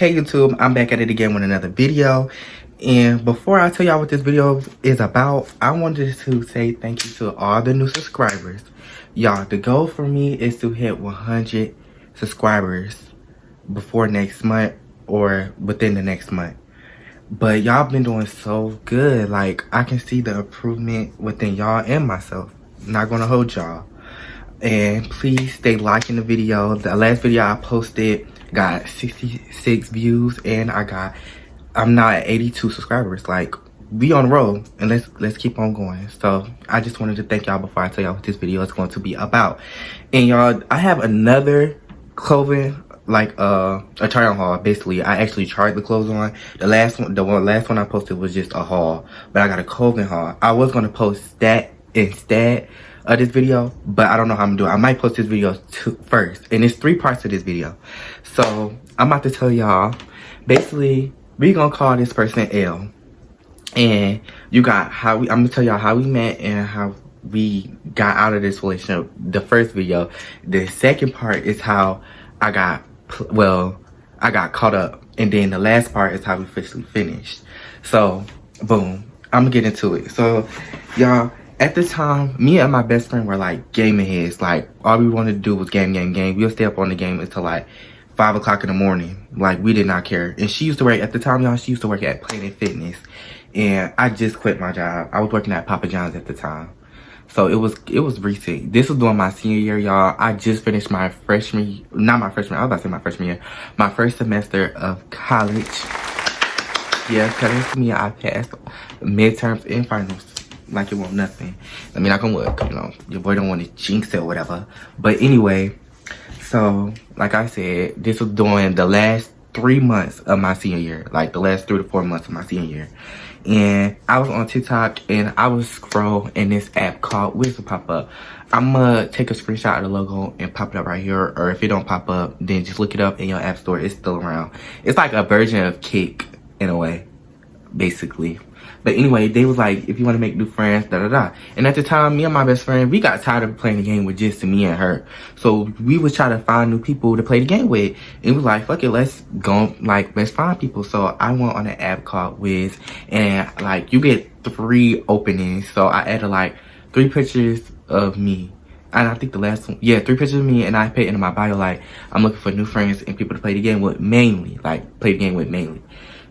Hey YouTube, I'm back at it again with another video. And before I tell y'all what this video is about, I wanted to say thank you to all the new subscribers. Y'all, the goal for me is to hit 100 subscribers before next month or within the next month. But y'all been doing so good. Like, I can see the improvement within y'all and myself. Not gonna hold y'all. And please stay liking the video. The last video I posted got 66 views and I'm now at 82 subscribers. Like, we on the roll, and let's keep on going. So I just wanted to thank y'all before I tell y'all what this video is going to be about. And y'all, I have another clothing, like a try on haul. Basically, I actually tried the clothes on. The last one I posted was just a haul, but I got a clothing haul. I was gonna post that instead of this video, but I don't know how I'm gonna do it. I might post this video first, and it's 3 parts to this video. So I'm about to tell y'all, basically, we gonna call this person L, and I'm gonna tell y'all how we met and how we got out of this relationship. The first video. The second part is how I got caught up, and then the last part is how we officially finished. So boom, I'm gonna get into it. So y'all, at the time, me and my best friend were like gaming heads. Like, all we wanted to do was game. We'll stay up on the game until like 5 o'clock in the morning. Like, we did not care. And she used to work, at the time, y'all, she used to work at Planet Fitness. And I just quit my job. I was working at Papa John's at the time. So it was recent. This was during my senior year, y'all. I just finished my freshman year. My first semester of college. Yeah, cutting to me, I passed midterms and finals like it won't nothing. I mean, I can work, you know, your boy don't want to jinx it or whatever. But anyway, so like I said, this was during the last 3 months of my senior year, like the last 3 to 4 months of my senior year. And I was on TikTok and I was scrolling in this app called Whistle Pop Up. I'm gonna take a screenshot of the logo and pop it up right here, or if it don't pop up, then just look it up in your app store. It's still around. It's like a version of Kick in a way, basically. But anyway, they was like, if you want to make new friends, And at the time, me and my best friend, we got tired of playing the game with just me and her. So we would try to find new people to play the game with. And we was like, fuck it, let's go, like, let's find people. So I went on an app called Wiz, and like, you get 3 openings. So I added like 3 pictures of me. And I think the last one, 3 pictures of me, and I put into my bio like, I'm looking for new friends and people to play the game with mainly.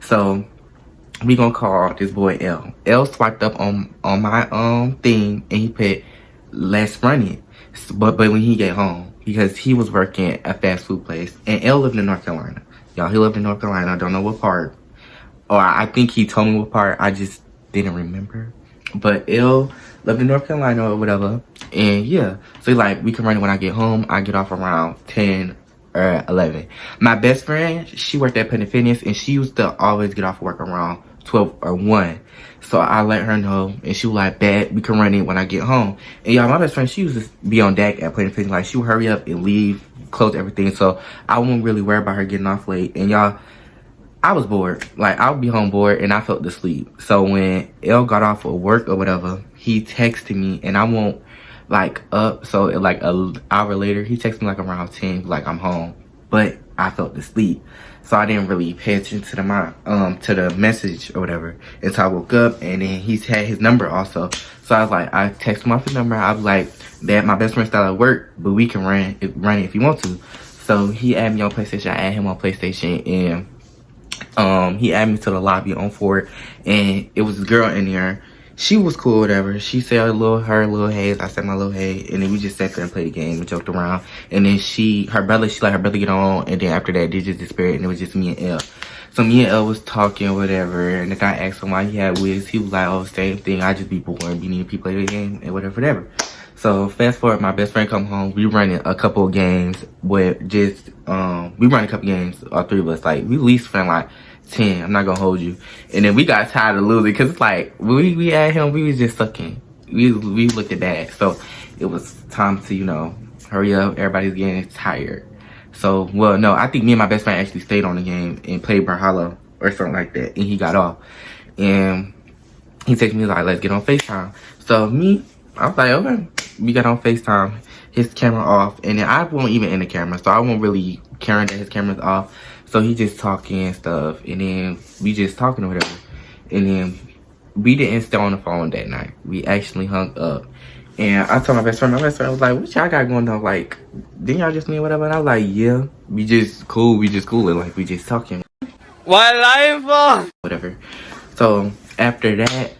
So we gonna call this boy L. L swiped up on my thing, and he put, let's run it. But when he get home, because he was working at a fast food place, and L lived in North Carolina. Y'all, he lived in North Carolina. I don't know what part, or I think he told me what part. I just didn't remember. But L lived in North Carolina or whatever, and yeah. So like, we can run it when I get home. I get off around 10 or 11. My best friend, she worked at Planet Fitness, and she used to always get off of work around 12 or 1. So I let her know, and she was like, bet, we can run it when I get home. And y'all, my best friend, she used to be on deck at Planet Fitness. Like, she would hurry up and leave, close everything. So I wouldn't really worry about her getting off late. And y'all, I was bored. Like, I would be home bored, and I felt to sleep. So when Elle got off of work or whatever, he texted me, and I won't like up. So like an hour later, he texted me like around 10, like, I'm home. But I felt to sleep. So I didn't really pay attention to the message or whatever until I woke up, and then he had his number also. So I was like, I texted him off his number. I was like, that my best friend still at work, but we can run it if you want to. So he added me on PlayStation. I added him on PlayStation, and he added me to the lobby on Ford, and it was a girl in there. She was cool, whatever. She said her little hey. I said my little hey. And then we just sat there and played the game and joked around. And then she let her brother get on. And then after that, they just disappeared. And it was just me and Elle. So me and Elle was talking, whatever. And the guy asked him why he had Wiz. He was like, oh, same thing. I just be bored. We need people play the game and whatever. So fast forward, my best friend come home. We running a couple of games with just, we run a couple games, all 3 of us. Like, we at least spent like 10, I'm not gonna hold you. And then we got tired of losing, because it's like, when we had him, we was just sucking. We looked at bad. So it was time to, you know, hurry up. Everybody's getting tired. So, well, no, I think me and my best friend actually stayed on the game and played Brawlhalla or something like that. And he got off. And he texted me like, let's get on FaceTime. So me, I was like, okay. We got on FaceTime. His camera off. And then I won't even in the camera. So I won't really care that his camera's off. So he just talking and stuff, and then we just talking or whatever. And then we didn't stay on the phone that night. We actually hung up. And I told my best friend was like, what y'all got going on? Like, didn't y'all just meet whatever? And I was like, yeah, we just cool. And like, we just talking. What lying for? Whatever. So after that,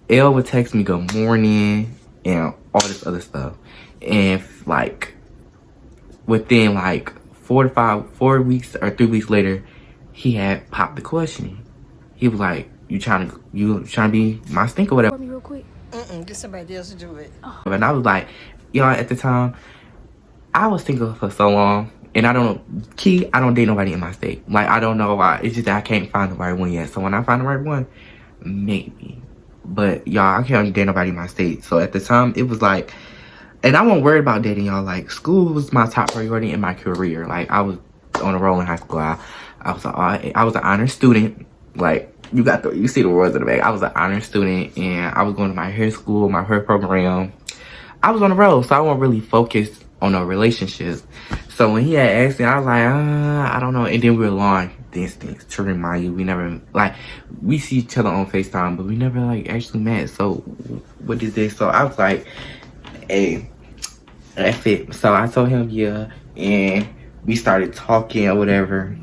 Elle would text me good morning and all this other stuff. And like, within like 4 weeks or 3 weeks later, he had popped the question. He was like, you trying to be my stink or whatever. Me real quick. Get somebody else to do it. And I was like, y'all, at the time, I was single for so long, and I don't date nobody in my state. Like, I don't know why. It's just that I can't find the right one yet. So when I find the right one, maybe. But y'all, I can't date nobody in my state. So at the time, it was like, and I wasn't worried about dating, y'all. Like, school was my top priority in my career. Like, I was on a roll in high school. I was an honor student. Like, you see the words in the back. I was an honor student, and I was going to my hair school, my hair program. I was on the road, so I wasn't really focused on a relationship. So when he had asked me, I was like, I don't know. And then we were long distance. To remind you, we never, like, we see each other on FaceTime, but we never, like, actually met. So what is this? So I was like, hey, that's it. So I told him, yeah, and we started talking or whatever.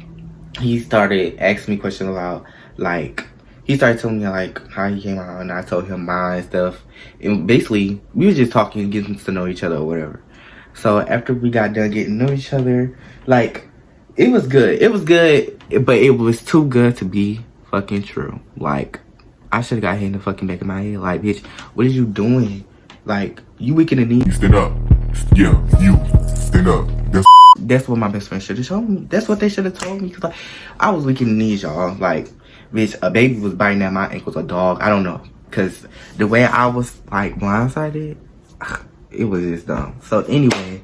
He started asking me questions about, like, he started telling me, like, how he came out, and I told him mine and stuff. And basically, we were just talking, getting to know each other or whatever. So after we got done getting to know each other, like, it was good. It was good, but it was too good to be fucking true. Like, I should have got hit in the fucking back of my head. Like, bitch, what are you doing? Like, you weak in the knee. Stand up. Yeah, you. Stand up. That's what my best friend should have told me. That's what they should have told me. Because, like, I was weak in the knees, y'all. Like, bitch, a baby was biting at my ankles, a dog. I don't know. Because the way I was, like, blindsided, it was just dumb. So, anyway,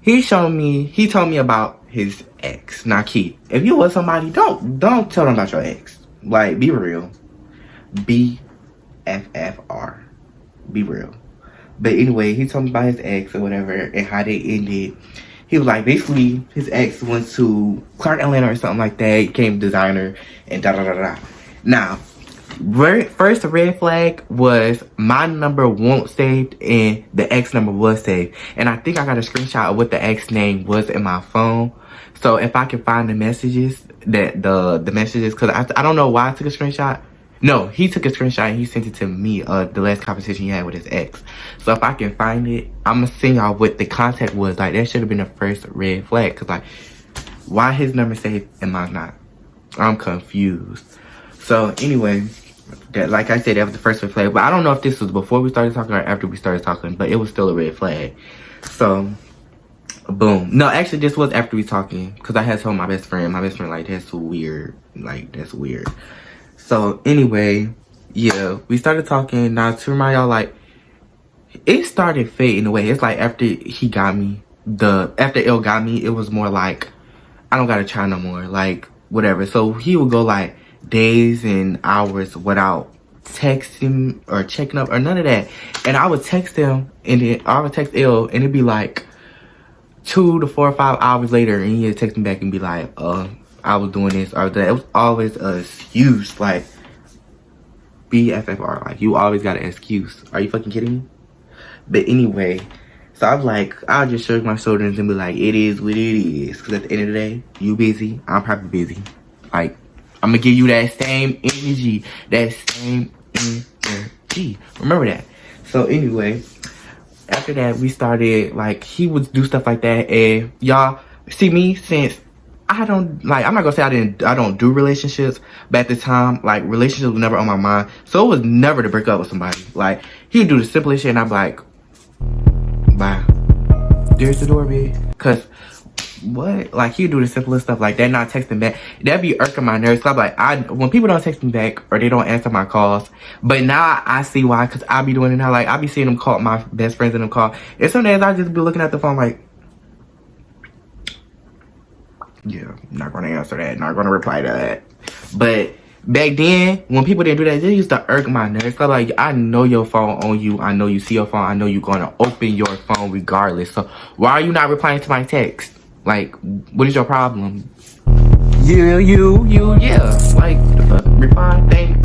he told me about his ex. Now, Keith, if you with somebody, don't tell them about your ex. Like, be real. BFFR. Be real. But anyway, he told me about his ex or whatever and how they ended. He was like, basically, his ex went to Clark Atlanta or something like that, became designer, and da-da-da-da. Now, first red flag was my number wasn't saved and the ex number was saved. And I think I got a screenshot of what the ex name was in my phone. So if I can find the messages, the messages, because I don't know why I took a screenshot. No, he took a screenshot and he sent it to me, the last conversation he had with his ex. So if I can find it, I'm gonna send y'all what the contact was. Like, that should have been the first red flag. Cause like, why his number saved and mine not? I'm confused. So anyway, that, like I said, that was the first red flag. But I don't know if this was before we started talking or after we started talking, but it was still a red flag. So, boom. No, actually this was after we talking. Cause I had told my best friend, like, that's weird. Like, that's weird. So anyway, yeah, we started talking. Now to remind y'all, like, it started fading away. It's like after he got me, after Elle got me, it was more like, I don't gotta try no more, like, whatever. So he would go like days and hours without texting or checking up or none of that. And I would text him, and then I would text Elle, and it'd be like 2 to 4 or 5 hours later, and he'd text me back and be like, I was doing this or that. It was always an excuse, like, BFFR. Like, you always got an excuse. Are you fucking kidding me? But anyway, so I was like, I'll just shrug my shoulders and be like, it is what it is. Because at the end of the day, you busy, I'm probably busy. Like, I'm going to give you that same energy. That same energy. Remember that. So anyway, after that, we started, like, he would do stuff like that. And y'all, see me, since I don't, like, I'm not gonna say I don't do relationships, but at the time, like, relationships were never on my mind. So it was never to break up with somebody. Like, he would do the simplest shit and I'd be like, bye. There's the door, babe. Cause, what? Like, he'd do the simplest stuff like that, not texting back. That'd be irking my nerves. So I'm like, when people don't text me back or they don't answer my calls, but now I see why, cause I be doing it now. Like, I be seeing them call, my best friends in them call. And some days I just be looking at the phone like, yeah, not gonna answer that, not gonna reply to that. But back then, when people didn't do that, they used to irk my nerves. So like, I know your phone on you, I know you see your phone, I know you're gonna open your phone regardless. So why are you not replying to my text? Like, what is your problem? yeah. Like, the fuck, reply, thing.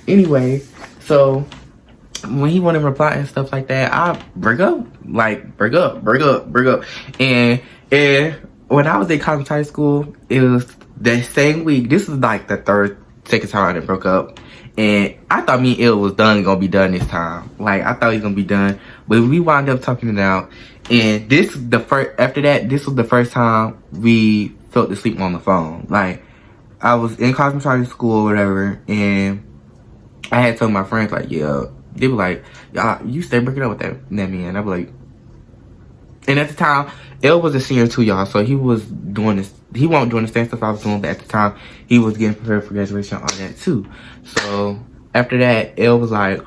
Anyway, so when he wanted to reply and stuff like that, I break up. Like, break up. And when I was in college high school, it was that same week. This is like the second time I done broke up. And I thought me and Il was gonna be done this time. Like, I thought he was gonna be done. But we wound up talking it out. And this was the first time we felt to sleep on the phone. Like, I was in cosmetology school or whatever, and I had told my friends, like, yeah, they were like, y'all, you stay breaking up with that man. I was like, and at the time, Elle was a senior too, y'all, so he wasn't doing the same stuff I was doing, but at the time, he was getting prepared for graduation, all that too. So, after that, Elle was like,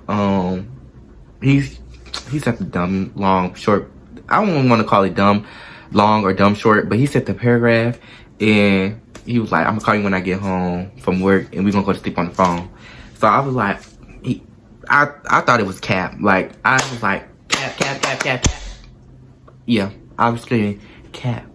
he sent the dumb, long, short, I don't want to call it dumb, long, or dumb, short, but he sent the paragraph, and he was like, I'm gonna call you when I get home from work, and we're gonna go to sleep on the phone. So I was like, I thought it was cap. Like, I was like, cap. Yeah, I was screaming, cap.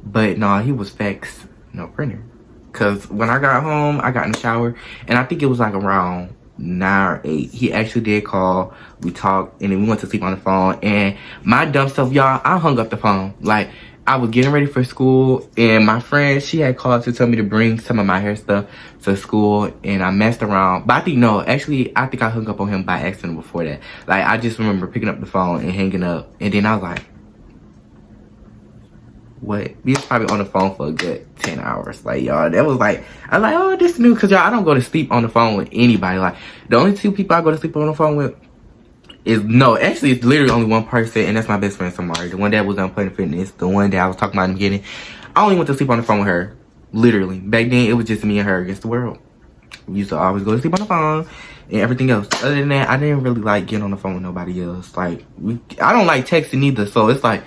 But no, he was fax, no printer. Cause when I got home, I got in the shower, and I think it was like around 9 or 8. He actually did call, we talked, and then we went to sleep on the phone. And my dumb self, y'all, I hung up the phone. Like, I was getting ready for school, and my friend, she had called to tell me to bring some of my hair stuff to school, and I messed around. But I think I hung up on him by accident before that. Like, I just remember picking up the phone and hanging up, and then I was like, what? We was probably on the phone for a good 10 hours. Like, y'all, that was like, I was like, oh, this is new, because y'all, I don't go to sleep on the phone with anybody. Like, the only 2 people I go to sleep on the phone with it's literally only one person, and that's my best friend Samari, the one that was on Planet Fitness, the one that I was talking about in the beginning. I only went to sleep on the phone with her, literally. Back then, it was just me and her against the world. We used to always go to sleep on the phone and everything else. Other than that, I didn't really like getting on the phone with nobody else. Like, I don't like texting either, so it's like,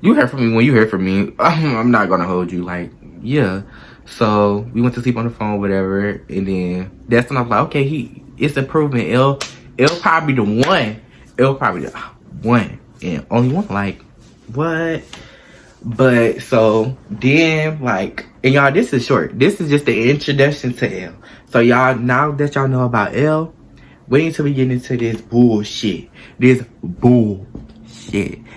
you heard from me when you heard from me. I'm not gonna hold you, like, yeah. So we went to sleep on the phone, whatever, and then that's when I was like, okay, it's improvement. It'll probably the one. It'll probably the one and only one. Like, what? But so then, like, and y'all, this is short. This is just the introduction to L. So y'all, now that y'all know about L, wait until we get into this bullshit.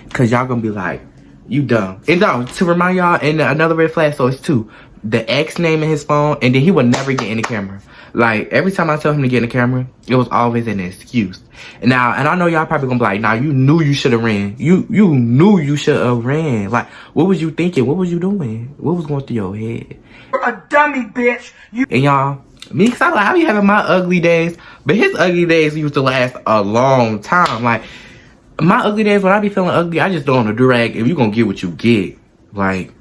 Cause y'all gonna be like, you dumb. And no, to remind y'all, and another red flag, so it's 2. The X name in his phone, and then he would never get in the camera. Like, every time I tell him to get in the camera, it was always an excuse. And I know y'all probably gonna be like, nah, you knew you should have ran. You knew you should have ran. Like, what was you thinking? What was you doing? What was going through your head? You're a dummy, bitch. And y'all, me, cause I be having my ugly days, but his ugly days used to last a long time. Like, my ugly days, when I be feeling ugly, I just throw on a durag, and you gonna get what you get. Like,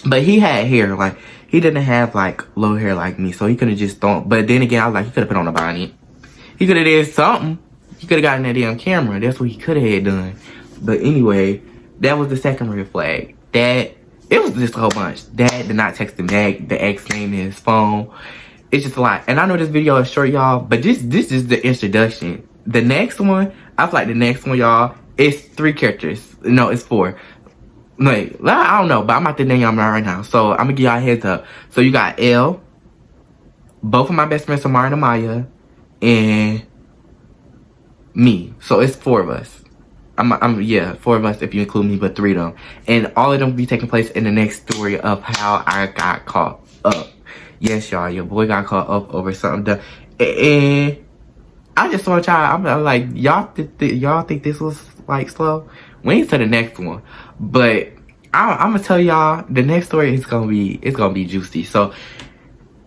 but he had hair, like, he didn't have, like, low hair like me, so he could have just thrown, but then again, I was like, he could have put on a bonnet. He could have did something. He could have gotten that damn camera. That's what he could have had done. But anyway, that was the second red flag. It was just a whole bunch. Dad did not text him back. The ex name in his phone. It's just a lot. And I know this video is short, y'all, but this is the introduction. The next one, I feel like the next one, y'all, it's 3 characters. No, it's 4. Wait, I don't know, but I'm about to name y'all right now. So I'm gonna give y'all a heads up. So you got L, both of my best friends, Samara and Amaya, and me. So it's 4 of us. Yeah, 4 of us if you include me, but 3 of them. And all of them will be taking place in the next story of how I got caught up. Yes, y'all, your boy got caught up over something. And I just want y'all, I'm like, y'all think this was like slow? We ain't to the next one. But I'm gonna tell y'all, the next story is gonna be juicy. So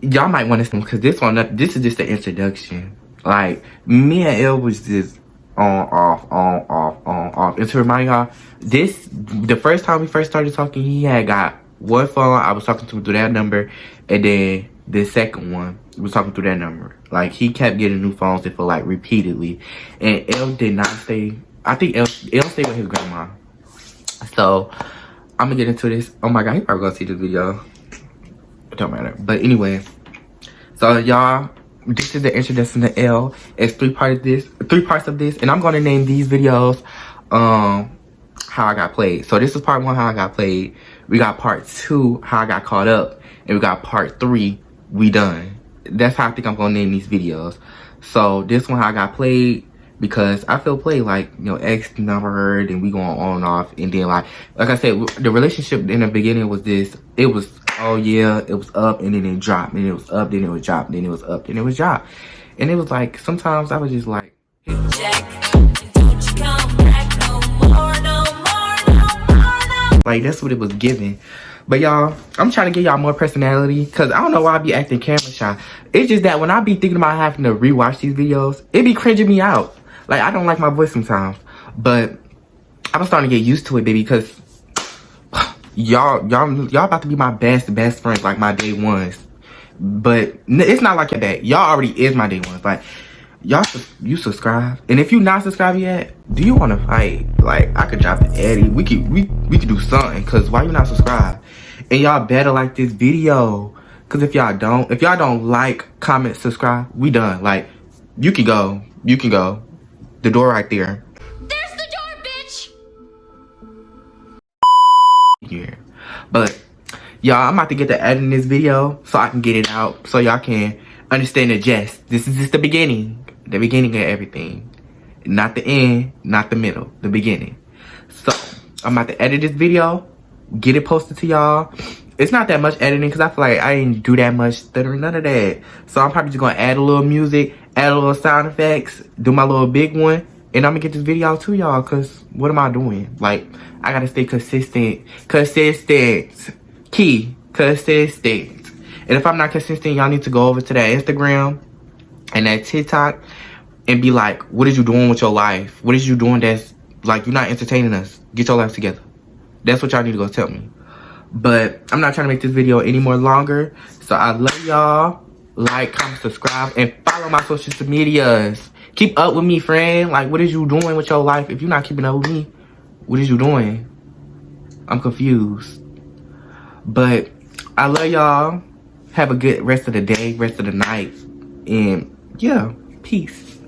y'all might want to see, because this is just the introduction. Like, me and Elle was just on, off. And to remind y'all, the first time we first started talking, he had got 1 phone. I was talking to him through that number, and then the second one was talking through that number. Like, he kept getting new phones for like repeatedly, and Elle did not stay. I think Elle stayed with his grandma. So I'm gonna get into this. Oh my god, he probably gonna see this video. It don't matter. But anyway, so y'all, this is the introduction to L. It's 3 parts of this, and I'm gonna name these videos how I got played. So this is part 1, how I got played. We got part 2, how I got caught up. And we got part 3, we done. That's how I think I'm gonna name these videos. So this one, how I got played, because I feel played, like, you know, ex number heard, and we going on and off. And then like I said, the relationship in the beginning was this. It was, oh yeah, it was up and then it dropped. And it was up, then it was dropped, then it was up, then it was dropped. And it was like, sometimes I was just like, like, that's what it was giving. But y'all, I'm trying to give y'all more personality, because I don't know why I be acting camera shy. It's just that when I be thinking about having to rewatch these videos, it be cringing me out. Like, I don't like my voice sometimes. But I'm starting to get used to it, baby, because y'all about to be my best friends, like my day ones. But it's not like that. Y'all already is my day ones. Like, y'all, you subscribe, and if you not subscribed yet, do you want to fight? Like, I could drop the Eddie. We could do something. Cause why you not subscribed? And y'all better like this video. Cause if y'all don't like, comment, subscribe, we done. Like, you can go. The door right there. There's the door, bitch. Yeah, but y'all, I'm about to get to editing this video so I can get it out, so y'all can understand the gist. This is just the beginning of everything, not the end, not the middle, the beginning. So I'm about to edit this video, get it posted to y'all. It's not that much editing, because I feel like I didn't do that much stuttering, none of that. So I'm probably just gonna add a little music, add a little sound effects, do my little big one, and I'm gonna get this video out to y'all. Cause what am I doing? Like, I gotta stay consistent. Key, consistent. And if I'm not consistent, y'all need to go over to that Instagram and that TikTok and be like, what is you doing with your life? What is you doing that's, like, you're not entertaining us? Get your life together. That's what y'all need to go tell me. But I'm not trying to make this video any more longer. So I love y'all. Like, comment, subscribe, and follow my social medias. Keep up with me, friend. Like, what is you doing with your life? If you're not keeping up with me, what is you doing? I'm confused. But I love y'all. Have a good rest of the day, rest of the night. And yeah, peace.